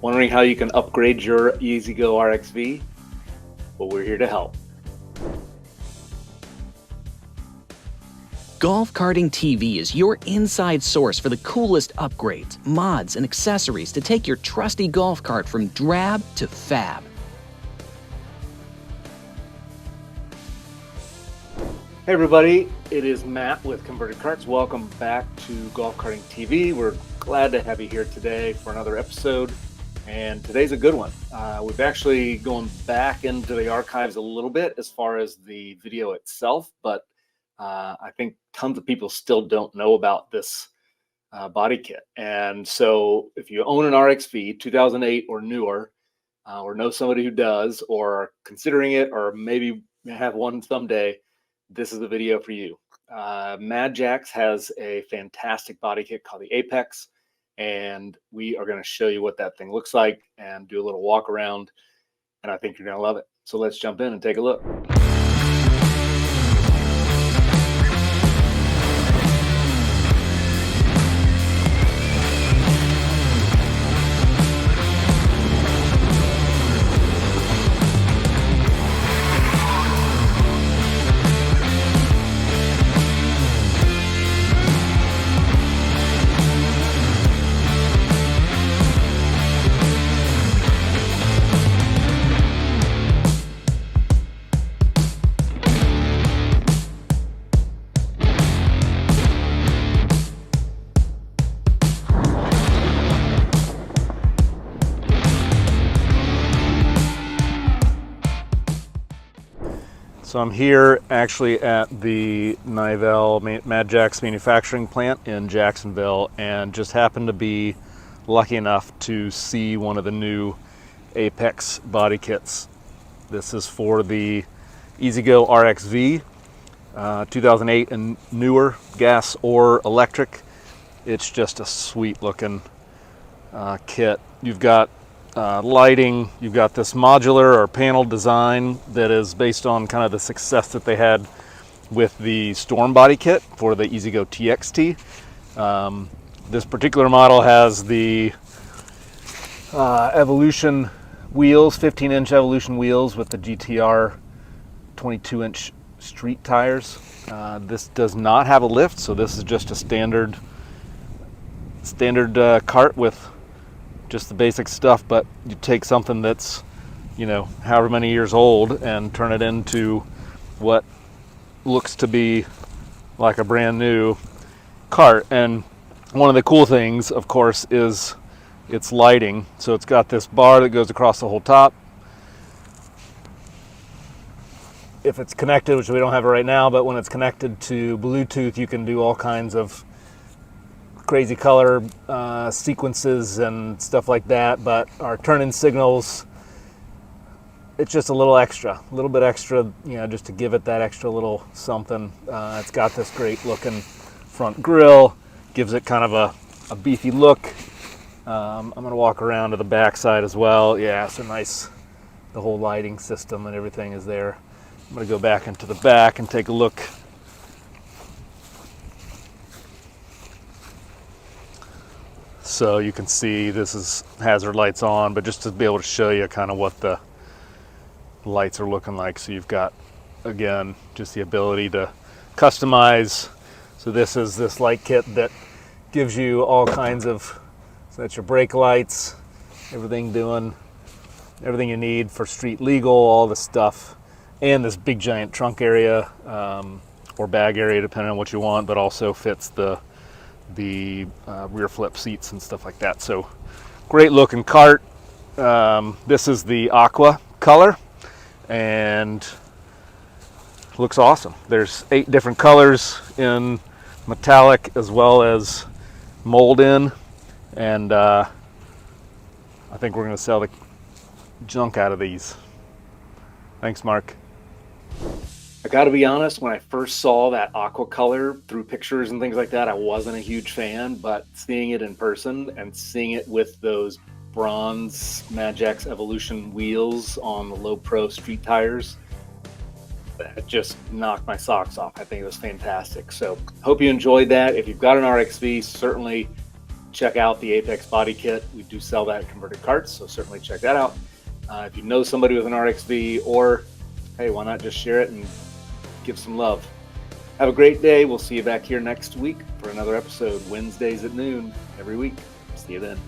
Wondering how you can upgrade your EZGO RXV? Well, we're here to help. GolfCartingTV is your inside source for the coolest upgrades, mods, and accessories to take your trusty golf cart from drab to fab. Hey everybody, it is Matt with Converted Carts. Welcome back to GolfCartingTV. We're glad to have you here today for another episode, and today's a good one. We've actually gone back into the archives a little bit as far as the video itself, but I think tons of people still don't know about this body kit. And so if you own an RXV 2008 or newer, or know somebody who does, or are considering it, or maybe have one someday, this is the video for you. MadJax has a fantastic body kit called the Apex, and we are going to show you what that thing looks like and do a little walk around, and I think you're going to love it. So let's jump in and take a look. So I'm here actually at the MadJax manufacturing plant in Jacksonville, and just happened to be lucky enough to see one of the new Apex body kits. This is for the EZGO RXV, 2008 and newer, gas or electric. It's just a sweet looking kit. You've got lighting, you've got this modular or panel design that is based on kind of the success that they had with the Storm body kit for the EZGO TXT. This particular model has the Evolution wheels, 15-inch Evolution wheels with the GTR 22-inch street tires. This does not have a lift, so this is just a standard cart with just the basic stuff, but you take something that's, you know, however many years old and turn it into what looks to be like a brand new cart. And one of the cool things, of course, is its lighting. So it's got this bar that goes across the whole top. If it's connected, which we don't have it right now, but when it's connected to Bluetooth, you can do all kinds of crazy color sequences and stuff like that. But our turn-in signals, it's just a little bit extra, you know, just to give it that extra little something. It's got this great looking front grille, gives it kind of a beefy look. I'm gonna walk around to the back side as well. Yeah, so nice, the whole lighting system and everything is there. I'm gonna go back into the back and take a look. So you can see this is hazard lights on, but just to be able to show you kind of what the lights are looking like. So you've got, again, just the ability to customize. So this is this light kit that gives you all kinds of, so that's your brake lights, everything you need for street legal, all the stuff, and this big giant trunk area or bag area, depending on what you want, but also fits the rear flip seats and stuff like that. So great looking cart. This is the aqua color and looks awesome. There's 8 different colors in metallic as well as mold in, and I think we're going to sell the junk out of these. Thanks, Mark. I got to be honest, when I first saw that aqua color through pictures and things like that, I wasn't a huge fan, but seeing it in person and seeing it with those bronze MadJax Evolution wheels on the low pro street tires, that just knocked my socks off. I think it was fantastic. So hope you enjoyed that. If you've got an RXV, certainly check out the Apex body kit. We do sell that at converted carts, so certainly check that out. If you know somebody with an RXV, or hey, why not just share it and give some love. Have a great day. We'll see you back here next week for another episode, Wednesdays at noon every week. See you then.